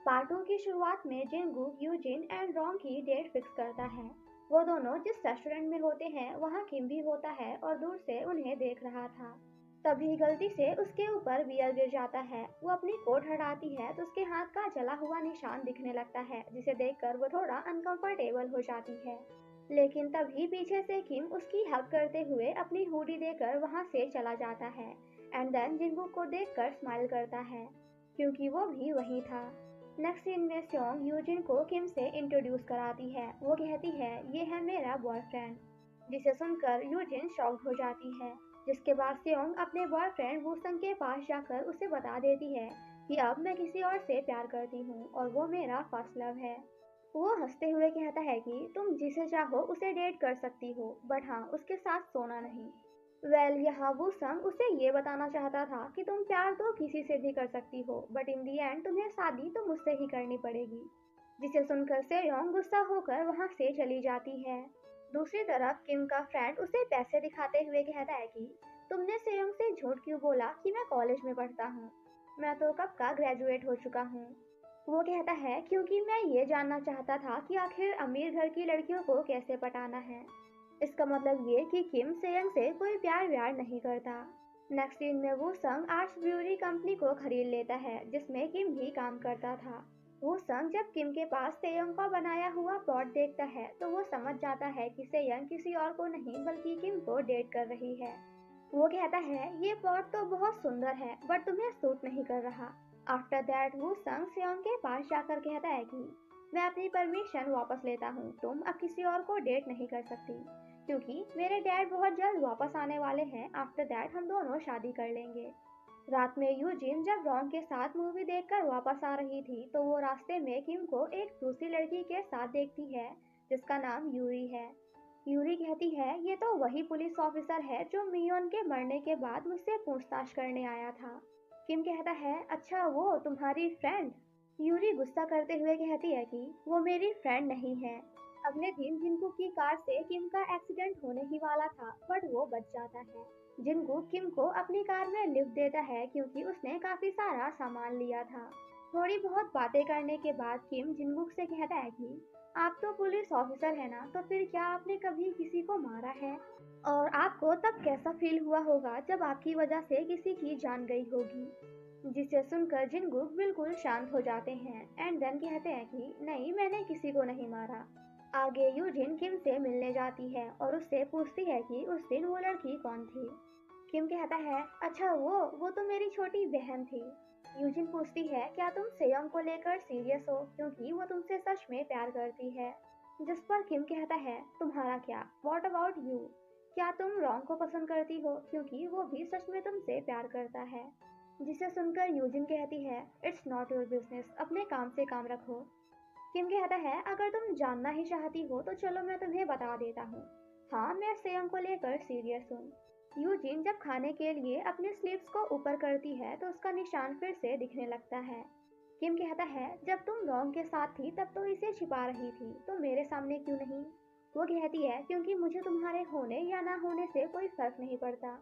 Part 2 की शुरुआत में जिनगुक यूजिन एंड रॉन्ग की डेट फिक्स करता है। वो दोनों जिस रेस्टोरेंट में होते हैं वहाँ किम भी होता है और दूर से उन्हें देख रहा था। तभी गलती से उसके ऊपर बियर गिर जाता है। वो अपनी कोट हटाती है तो उसके हाथ का जला हुआ निशान दिखने लगता है, जिसे देखकर वो थोड़ा अनकंफर्टेबल हो जाती है। लेकिन तभी पीछे से किम उसकी हेल्प करते हुए अपनी हुडी देकर वहाँ से चला जाता है एंड देन जिनगुक को देखकर स्माइल करता है, क्योंकि वो भी वहीं था। नेक्स्ट सीन में स्योंग यूजिन को किम से इंट्रोड्यूस कराती है। वो कहती है ये है मेरा बॉयफ्रेंड, जिसे सुनकर यूजिन शॉक्ड हो जाती है। जिसके बाद स्योंग अपने बॉयफ्रेंड वूसंग के पास जाकर उसे बता देती है कि अब मैं किसी और से प्यार करती हूँ और वो मेरा फर्स्ट लव है। वो हंसते हुए कहता है कि तुम जिसे चाहो उसे डेट कर सकती हो, बट हाँ उसके साथ सोना नहीं। यहाँ वूसंग उसे ये बताना चाहता था कि तुम प्यार तो किसी से भी कर सकती हो, बट इन दी एंड तुम्हें शादी तो मुझसे ही करनी पड़ेगी। जिसे सुनकर सेयोंग गुस्सा होकर वहाँ से चली जाती है। दूसरी तरफ किम का फ्रेंड उसे पैसे दिखाते हुए कहता है कि तुमने सेयोंग से झूठ क्यों बोला कि मैं कॉलेज में पढ़ता हूँ, मैं तो कब का ग्रेजुएट हो चुका हूँ। वो कहता है क्योंकि मैं ये जानना चाहता था कि आखिर अमीर घर की लड़कियों को कैसे पटाना है। इसका मतलब ये कि किम सेयंग से कोई प्यार व्यार नहीं करता। नेक्स्ट सीन में वो संग आर्ट्स ब्रूअरी कंपनी को खरीद लेता है, जिसमें किम भी काम करता था। वो संग जब किम के पास सेयंग का बनाया हुआ प्लॉट देखता है तो वो समझ जाता है कि सेयंग किसी और को नहीं बल्कि किम को डेट कर रही है। वो कहता है ये प्लॉट तो बहुत सुंदर है बट तुम्हें सूट नहीं कर रहा। आफ्टर दैट वो संग सेयंग के पास जाकर कहता है कि मैं अपनी परमिशन वापस लेता हूँ, तुम अब किसी और को डेट नहीं कर सकती, क्योंकि मेरे डैड बहुत जल्द वापस आने वाले हैं। आफ्टर दैट हम दोनों शादी कर लेंगे। रात में यूजिन जब रॉन्ग के साथ मूवी देखकर वापस आ रही थी तो वो रास्ते में किम को एक दूसरी लड़की के साथ देखती है, जिसका नाम यूरी है। यूरी कहती है ये तो वही पुलिस ऑफिसर है जो मियोन के मरने के बाद मुझसे पूछताछ करने आया था। किम कहता है अच्छा वो तुम्हारी फ्रेंड। यूरी गुस्सा करते हुए कहती है कि वो मेरी फ्रेंड नहीं है। अगले दिन जिनको की कार से किम का एक्सीडेंट होने ही वाला था बट वो बच जाता है। जिनको किम को अपनी कार में लिफ्ट देता है क्योंकि उसने काफी सारा सामान लिया था। थोड़ी बहुत बातें करने के बाद किम जिनगुक से कहता है कि आप तो पुलिस ऑफिसर है ना, तो फिर क्या आपने कभी किसी को मारा है? और आपको तब कैसा फील हुआ होगा जब आपकी वजह से किसी की जान गई होगी? जिसे सुनकर जिनगुक बिल्कुल शांत हो जाते हैं एंड देन कहते हैं कि नहीं मैंने किसी को नहीं मारा। आगे यूजिन किम से मिलने जाती है और उससे पूछती है कि उस दिन वो लड़की कौन थी। किम कहता है अच्छा वो तो मेरी छोटी बहन थी। यूजिन पूछती है क्या तुम सेयोंग को लेकर सीरियस हो, क्योंकि वो तुमसे सच में प्यार करती है। जिस पर किम कहता है तुम्हारा क्या, व्हाट अबाउट यू, क्या तुम रॉन्ग को पसंद करती हो, क्योंकि वो भी सच में तुमसे प्यार करता है। जिसे सुनकर यूजिन कहती है इट्स नॉट योर बिजनेस, अपने काम से काम रखो। किम कहता है अगर तुम जानना ही चाहती हो तो चलो मैं तुम्हें बता देता हूँ, हाँ मैं सेयंग को लेकर सीरियस हूँ। यूजिन जब खाने के लिए अपने स्लीव्स को ऊपर करती है तो उसका निशान फिर से दिखने लगता है। किम कहता है जब तुम रॉन्ग के साथ थी तब तो इसे छिपा रही थी, तो मेरे सामने क्यों नहीं? वो कहती है क्योंकि मुझे तुम्हारे होने या ना होने से कोई फर्क नहीं पड़ता,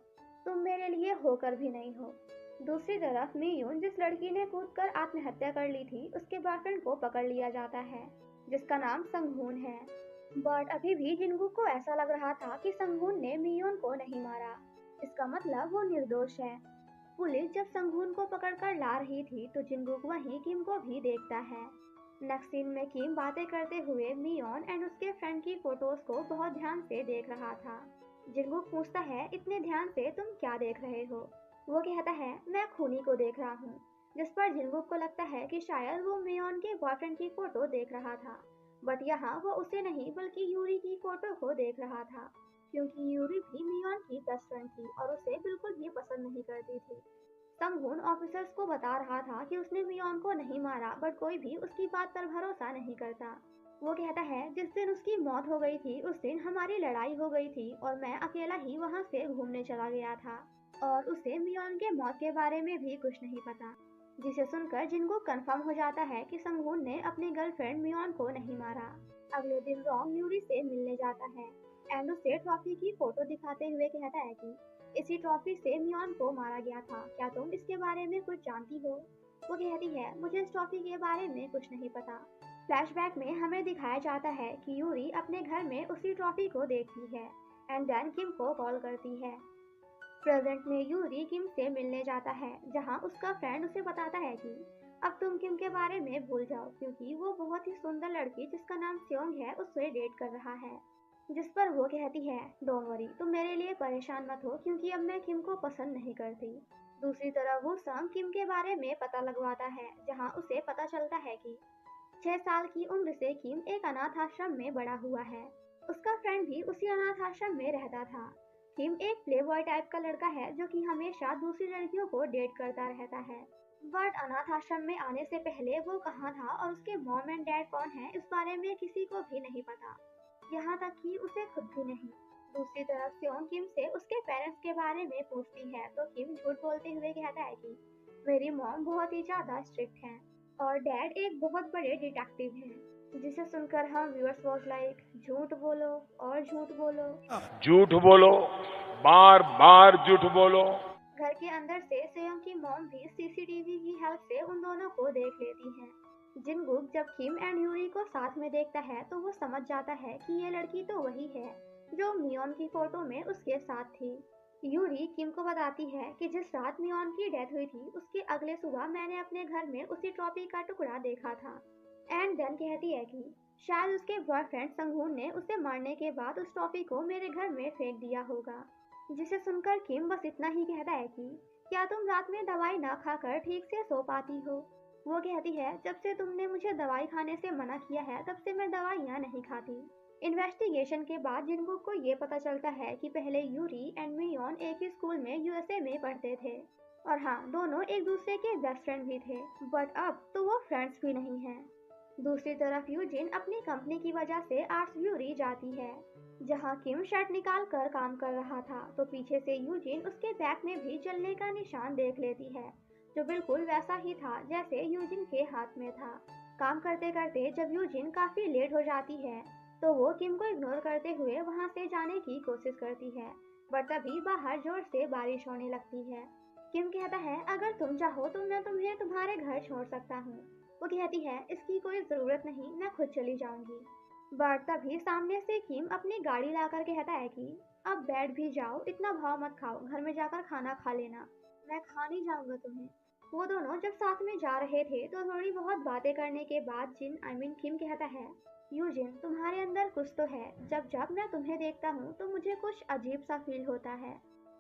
तुम मेरे लिए होकर भी नहीं हो। दूसरी तरफ मियून जिस लड़की ने कूदकर आत्महत्या कर ली थी उसके बॉयफ्रेंड को पकड़ लिया जाता है, जिसका नाम संगहून है। बट अभी भी जिनगुक को ऐसा लग रहा था कि संगहून ने मियोन को नहीं मारा, इसका मतलब वो निर्दोष है। पुलिस जब संगहून को पकड़कर ला रही थी तो जिनगुक वहीं किम को भी देखता है। नेक्स्ट सीन में किम बातें करते हुए मियोन एंड उसके फ्रेंड की फोटोज को बहुत ध्यान से देख रहा था। जिनगुक पूछता है इतने ध्यान से तुम क्या देख रहे हो? वो कहता है मैं खूनी को देख रहा हूँ। जिस पर जिनगुक को लगता है कि शायद वो मियोन के बॉयफ्रेंड की फोटो देख रहा था, बट यहाँ वो उसे नहीं बल्कि यूरी की फोटो को देख रहा था, क्योंकि यूरी भी मियोन की बेस्ट फ्रेंड थी और उसे बिल्कुल भी पसंद नहीं करती थी। संगून ऑफिसर्स को बता रहा था कि उसने मियोन को नहीं मारा, बट कोई भी उसकी बात पर भरोसा नहीं करता। वो कहता है जिस दिन उसकी मौत हो गई थी उस दिन हमारी लड़ाई हो गई थी और मैं अकेला ही वहाँ से घूमने चला गया था और उसे मियोन के मौत के बारे में भी कुछ नहीं पता। जिसे सुनकर जिनको कंफर्म हो जाता है कि संगून ने अपनी गर्लफ्रेंड मियोन को नहीं मारा। अगले दिन रॉन्ग यूरी से मिलने जाता है एंड उसे ट्रॉफी की फोटो दिखाते हुए कहता है कि इसी ट्रॉफी से मियोन को मारा गया था, क्या तुम इसके बारे में कुछ जानती हो? वो कहती है मुझे इस ट्रॉफी के बारे में कुछ नहीं पता। फ्लैशबैक में हमें दिखाया जाता है कि यूरी अपने घर में उसी ट्रॉफी को देखती है एंड देन किम को कॉल करती है। प्रेजेंट में यूरी किम से मिलने जाता है जहां उसका फ्रेंड उसे बताता है कि अब तुम किम के बारे में भूल जाओ क्योंकि वो बहुत ही सुंदर लड़की जिसका नाम स्योंग है उससे डेट कर रहा है। जिस पर वो कहती है डोंट वरी, तुम मेरे लिए परेशान मत हो क्योंकि अब मैं किम को पसंद नहीं करती। दूसरी तरफ वो संग किम के बारे में पता लगवाता है जहां उसे पता चलता है कि 6 साल की उम्र से किम एक अनाथ आश्रम में बड़ा हुआ है। उसका फ्रेंड भी उसी अनाथ आश्रम में रहता था। किम एक प्लेबॉय टाइप का लड़का है जो कि हमेशा दूसरी लड़कियों को डेट करता रहता है। बट अनाथ आश्रम में आने से पहले वो कहाँ था और उसके मॉम एंड डैड कौन है इस बारे में किसी को भी नहीं पता, यहाँ तक कि उसे खुद भी नहीं। दूसरी तरफ सेओंग किम से उसके पेरेंट्स के बारे में पूछती है तो किम झूठ बोलते हुए कहता है कि मेरी मॉम बहुत ही ज्यादा स्ट्रिक्ट है और डैड एक बहुत बड़े डिटेक्टिव हैं। जिसे सुनकर हम व्यूअर्स वाज लाइक झूठ बोलो और झूठ बोलो, झूठ बोलो, बार बार झूठ बोलो। घर के अंदर से सेयोंग की मॉम भी सीसीटीवी की हेल्प से उन दोनों को देख लेती है। जिनगुक जब किम एंड यूरी को साथ में देखता है तो वो समझ जाता है कि ये लड़की तो वही है जो मियोन की फोटो में उसके साथ थी। यूरी किम को बताती है कि जिस रात मियोन की डेथ हुई थी उसके अगले सुबह मैंने अपने घर में उसी ट्रॉफी का टुकड़ा देखा था। एंड देन कहती है कि शायद उसके बॉयफ्रेंड संगून ने उसे मारने के बाद उस ट्रॉफी को मेरे घर में फेंक दिया होगा। जिसे सुनकर किम बस इतना ही कहता है कि क्या तुम रात में दवाई ना खाकर ठीक से सो पाती हो। वो कहती है जब से तुमने मुझे दवाई खाने से मना किया है तब से मैं दवाइयाँ नहीं खाती। इन्वेस्टिगेशन के बाद जिनको को ये पता चलता है कि पहले यूरी एंड मियोन एक ही स्कूल में यूएसए में पढ़ते थे और हाँ दोनों एक दूसरे के बेस्ट फ्रेंड भी थे, बट अब तो वो फ्रेंड्स भी नहीं हैं। दूसरी तरफ यूजिन अपनी कंपनी की वजह से आर्ट्स ब्यूरी जाती है जहां किम शर्ट निकाल कर काम कर रहा था तो पीछे से यूजिन उसके बैक में भी जलने का निशान देख लेती है जो बिल्कुल वैसा ही था जैसे यूजिन के हाथ में था। काम करते करते जब यूजिन काफी लेट हो जाती है तो वो किम को इग्नोर करते हुए वहां से जाने की कोशिश करती है, बट तभी बाहर जोर से बारिश होने लगती है। किम कहता है अगर तुम चाहो तो मैं तुम्हें तुम्हारे घर छोड़ सकता हूँ। वो कहती है इसकी कोई जरूरत नहीं, मैं खुद चली जाऊंगी। बट तभी सामने से किम अपनी गाड़ी लाकर कहता है कि अब बैठ भी जाओ, इतना भाव मत खाओ, घर में जाकर खाना खा लेना, मैं खा नहीं जाऊंगा तुम्हें। वो दोनों जब साथ में जा रहे थे तो थोड़ी बहुत बातें करने के बाद किम कहता है यूजिन तुम्हारे अंदर कुछ तो है, जब जब मैं तुम्हें देखता हूँ तो मुझे कुछ अजीब सा फील होता है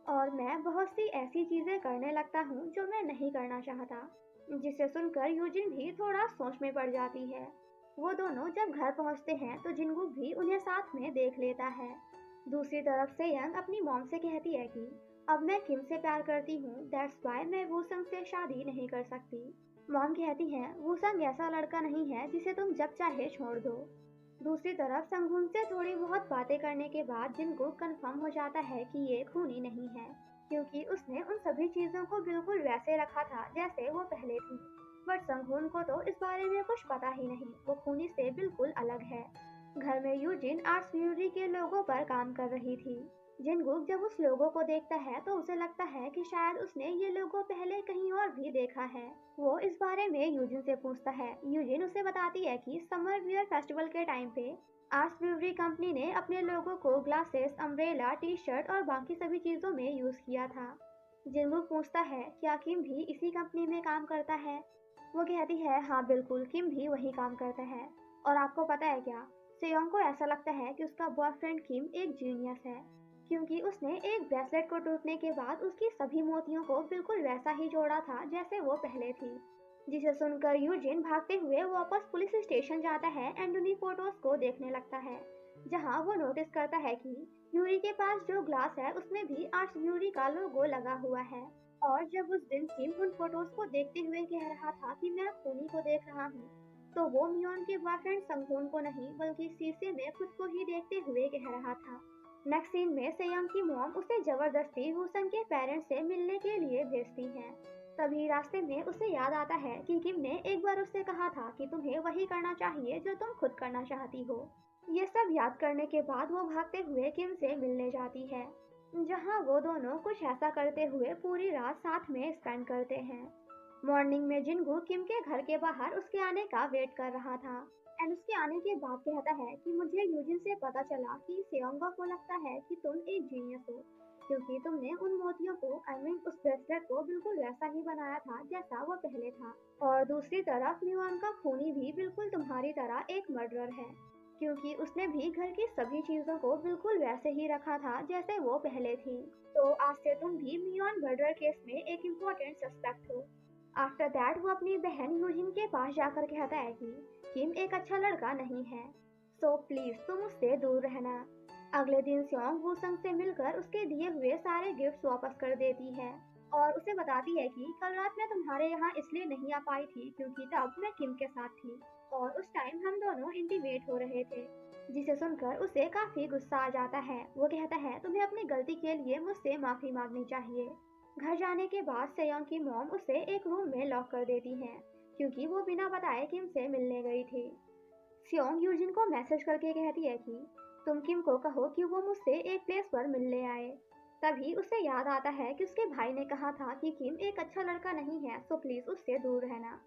और मैं बहुत सी ऐसी चीजें करने लगता हूँ जो मैं नहीं करना चाहता। जिसे सुनकर यूजिन भी थोड़ा सोच में पड़ जाती है। वो दोनों जब घर पहुंचते हैं तो जिनगुक भी उन्हें साथ में देख लेता है। दूसरी तरफ से यंग अपनी मॉम से कहती है कि अब मैं किम से प्यार करती हूँ, दैट्स वाई मैं वूसंग से शादी नहीं कर सकती। मॉम कहती है वूसंग ऐसा लड़का नहीं है जिसे तुम जब चाहे छोड़ दो। दूसरी तरफ संगून से थोड़ी बहुत बातें करने के बाद जिनगुक कंफर्म हो जाता है कि ये खूनी नहीं है क्योंकि उसने उन सभी चीजों को बिल्कुल वैसे रखा था जैसे वो पहले थी। बट संगून को तो इस बारे में कुछ पता ही नहीं, वो खूनी से बिल्कुल अलग है। घर में यूजिन आर्ट्स ब्यूरी के लोगों पर काम कर रही थी। जिनगुक जब उस लोगो को देखता है तो उसे लगता है कि शायद उसने ये लोगो पहले कहीं और भी देखा है। वो इस बारे में यूजिन से पूछता है। यूजिन उसे बताती है कि समर वियर फेस्टिवल के टाइम पे आर्ट्स ब्यूरी कंपनी ने अपने लोगों को ग्लासेस, अम्ब्रेला, टी शर्ट और बाकी सभी चीजों में यूज किया था। जिनगुक पूछता है क्या किम भी इसी कंपनी में काम करता है। वो कहती है हाँ बिल्कुल, किम भी वही काम करता है। और आपको पता है क्या, सेयोंग को ऐसा लगता है कि उसका बॉयफ्रेंड किम एक जीनियस है क्योंकि उसने एक ब्रेसलेट को टूटने के बाद उसकी सभी मोतियों को बिल्कुल वैसा ही जोड़ा था जैसे वो पहले थी। जिसे सुनकर यूजिन भागते हुए वापस पुलिस स्टेशन जाता है एंड उन्हीं फोटोज को देखने लगता है जहां वो नोटिस करता है कि यूरी के पास जो ग्लास है उसमें भी आर्ट्स ब्यूरी का लोगो लगा हुआ है। और जब उस दिन किम उन फोटोज को देखते हुए कह रहा था कि मैं खूनी को देख रहा हूँ तो वो मियोन के बॉयफ्रेंड संगून को नहीं बल्कि शीशे में खुद को ही देखते हुए कह रहा था। नेक्स्ट सीन में सेयोंग की मॉम उसे जबरदस्ती वूसंग के पेरेंट्स से मिलने के लिए भेजती हैं। तभी रास्ते में उसे याद आता है कि किम ने एक बार उससे कहा था कि तुम्हें वही करना चाहिए जो तुम खुद करना चाहती हो। ये सब याद करने के बाद वो भागते हुए किम से मिलने जाती है जहां वो दोनों कुछ ऐसा करते हुए पूरी रात साथ में स्पेंड करते हैं। मॉर्निंग में जिनगू किम के घर के बाहर उसके आने का वेट कर रहा था एंड उसके आने के बाद कहता है कि मुझे यूजिन से पता चला कि सेयोंगा को लगता है कि तुम एक जीनियस हो, क्योंकि तुमने उन मोतियों को उस ब्रेसलेट को बिल्कुल वैसा ही बनाया था जैसा वो पहले था। और दूसरी तरफ म्यूआन का खूनी भी बिल्कुल तुम्हारी तरह एक मर्डरर है, क्योंकि उसने भी घर की सभी चीजों को बिल्कुल वैसे ही रखा था जैसे वो पहले थी। तो आज से तुम भी म्यूआन मर्डर केस में एक इम्पोर्टेंट सस्पेक्ट हो। आफ्टर दैट वो अपनी बहन यूजिन के पास जाकर कहता है कि किम एक अच्छा लड़का नहीं है, सो प्लीज तुम उससे दूर रहना। अगले दिन स्योंग वूसंग से मिलकर उसके दिए हुए सारे गिफ्ट्स वापस कर देती है और उसे बताती है कि कल रात मैं तुम्हारे यहाँ इसलिए नहीं आ पाई थी क्योंकि तब मैं किम के साथ थी और उस टाइम हम दोनों इंटीमेट हो रहे थे। जिसे सुनकर उसे काफी गुस्सा आ जाता है। वो कहता है तुम्हें अपनी गलती के लिए मुझसे माफी मांगनी चाहिए। घर जाने के बाद सेयोंग की मॉम उसे एक रूम में लॉक कर देती है क्योंकि वो बिना बताए किम से मिलने गई थी। सियोंग यूजिन को मैसेज करके कहती है कि तुम किम को कहो कि वो मुझसे एक प्लेस पर मिलने आए। तभी उसे याद आता है कि उसके भाई ने कहा था कि किम एक अच्छा लड़का नहीं है, सो प्लीज उससे दूर रहना।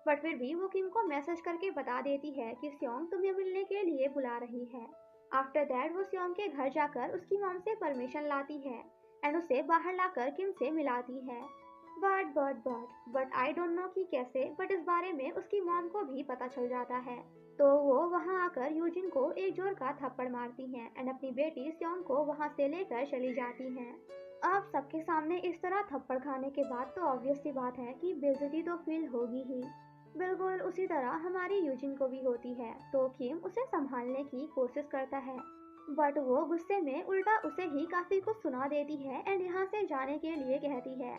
बट फिर भी वो किम को मैसेज करके बता देती है कि सियोंग तुम्हें मिलने के लिए बुला रही है। आफ्टर दैट वो सियोंग के घर जाकर उसकी मॉम से परमिशन लाती है एंड उसे बाहर लाकर किम से मिलाती है। बट आई डोंट नो कि कैसे, बट इस बारे में उसकी मॉम को भी पता चल जाता है। तो वो वहां आकर यूजिन को एक जोर का थप्पड़ मारती हैं एंड अपनी बेटी स्योंग को वहां से लेकर चली जाती हैं। अब सबके सामने इस तरह थप्पड़ खाने के बाद तो ऑब्वियस सी बात है कि बेइज्जती तो फील होगी ही। बिल्कुल उसी तरह हमारी यूजिन को भी होती है। तो किम उसे संभालने की कोशिश करता है बट वो गुस्से में उल्टा उसे ही काफी कुछ सुना देती है एंड यहाँ से जाने के लिए कहती है।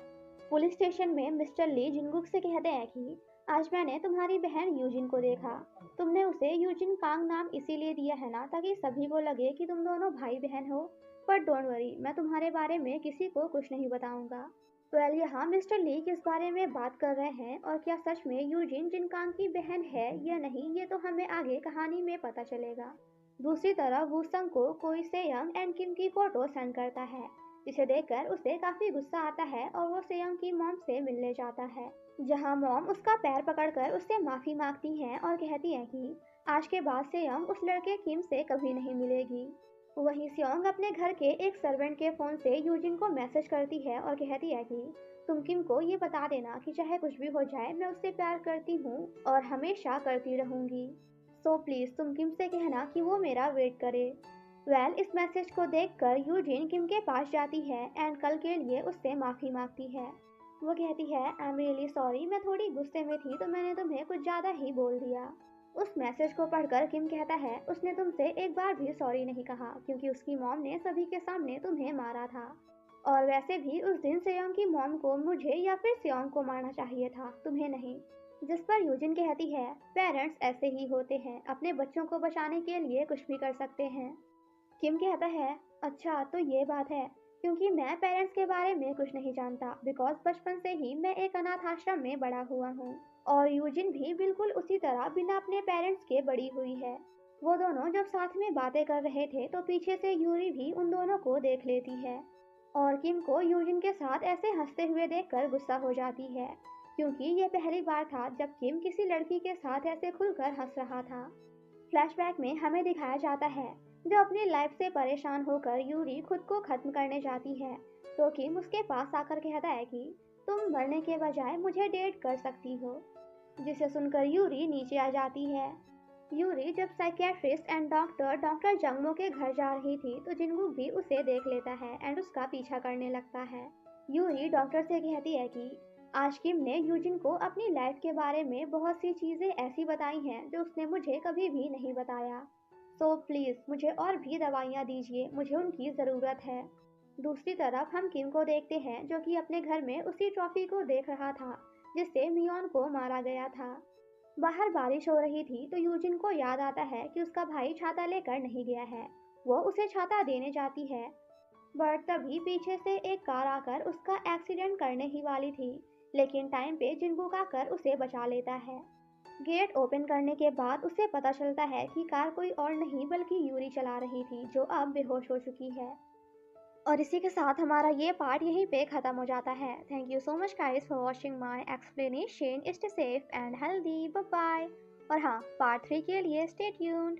पुलिस स्टेशन में मिस्टर ली जिनगुक से कहते हैं कि आज मैंने तुम्हारी बहन यूजिन को देखा। तुमने उसे यूजिन कांग नाम इसीलिए दिया है ना ताकि सभी को लगे कि तुम दोनों भाई बहन हो। बट डोंट वरी, मैं तुम्हारे बारे में किसी को कुछ नहीं बताऊंगा। यहाँ मिस्टर ली किस बारे में बात कर रहे हैं और क्या सच में यूजिन जिनकांग की बहन है या नहीं, ये तो हमें आगे कहानी में पता चलेगा। दूसरी तरफ वूसंग को कोई सेयंग एंड किम की फोटो सेंड करता है जिसे देखकर उसे काफी गुस्सा आता है और वो सेयंग की मॉम से मिलने जाता है, जहां मॉम उसका पैर पकड़कर उससे माफी मांगती हैं और कहती है कि आज के बाद सेयंग उस लड़के किम से कभी नहीं मिलेगी। वहीं सेयंग अपने घर के एक सर्वेंट के फोन से यूजिन को मैसेज करती है और कहती है कि तुम किम को ये बता देना कि चाहे कुछ भी हो जाए मैं उससे प्यार करती हूँ और हमेशा करती रहूंगी। सो प्लीज तुम किम से कहना कि वो मेरा वेट करे। इस मैसेज को देखकर यूजिन किम के पास जाती है एंड कल के लिए उससे माफी मांगती है। वो कहती है आई एम रियली सॉरी, मैं थोड़ी गुस्से में थी तो मैंने तुम्हें कुछ ज्यादा ही बोल दिया। उस मैसेज को पढ़कर किम कहता है उसने तुमसे एक बार भी सॉरी नहीं कहा क्योंकि उसकी मॉम ने सभी के सामने तुम्हें मारा था और वैसे भी उस दिन सेयोंग की मॉम को मुझे या फिर सेयोंग को मारना चाहिए था, तुम्हें नहीं। जिस पर यूजिन कहती है पेरेंट्स ऐसे ही होते हैं, अपने बच्चों को बचाने के लिए कुछ भी कर सकते हैं। किम कहता है अच्छा तो ये बात है, क्योंकि मैं पेरेंट्स के बारे में कुछ नहीं जानता बिकॉज बचपन से ही मैं एक अनाथ आश्रम में बड़ा हुआ हूँ और यूजिन भी बिल्कुल उसी तरह बिना अपने पेरेंट्स के बड़ी हुई है। वो दोनों जब साथ में बातें कर रहे थे तो पीछे से यूरी भी उन दोनों को देख लेती है और किम को यूजिन के साथ ऐसे हंसते हुए देखकर गुस्सा हो जाती है क्योंकि ये पहली बार था जब किम किसी लड़की के साथ ऐसे खुलकर हंस रहा था। फ्लैशबैक में हमें दिखाया जाता है जब अपनी लाइफ से परेशान होकर यूरी खुद को खत्म करने जाती है तो किम उसके पास आकर कहता है कि तुम मरने के बजाय मुझे डेट कर सकती हो, जिसे सुनकर यूरी नीचे आ जाती है। यूरी जब साइकियाट्रिस्ट एंड डॉक्टर जंगमो के घर जा रही थी तो जिनगुक भी उसे देख लेता है एंड उसका पीछा करने लगता है। यूरी डॉक्टर से कहती है कि आज किम ने यूजिन को अपनी लाइफ के बारे में बहुत सी चीजें ऐसी बताई हैं जो उसने मुझे कभी भी नहीं बताया। सो प्लीज मुझे और भी दवाइयाँ दीजिए, मुझे उनकी ज़रूरत है। दूसरी तरफ हम किम को देखते हैं जो कि अपने घर में उसी ट्रॉफी को देख रहा था जिससे मियोन को मारा गया था। बाहर बारिश हो रही थी तो यूजिन को याद आता है कि उसका भाई छाता लेकर नहीं गया है। वो उसे छाता देने जाती है बट तभी पीछे से एक कार आकर उसका एक्सीडेंट करने ही वाली थी, लेकिन टाइम पे जिनगुक आकर उसे बचा लेता है। गेट ओपन करने के बाद उसे पता चलता है कि कार कोई और नहीं बल्कि यूरी चला रही थी जो अब बेहोश हो चुकी है। और इसी के साथ हमारा ये पार्ट यहीं पे ख़त्म हो जाता है। Thank you so much guys for watching my explanation. Stay safe and healthy, bye bye. और हाँ, पार्ट 3 के लिए स्टे ट्यून्ड।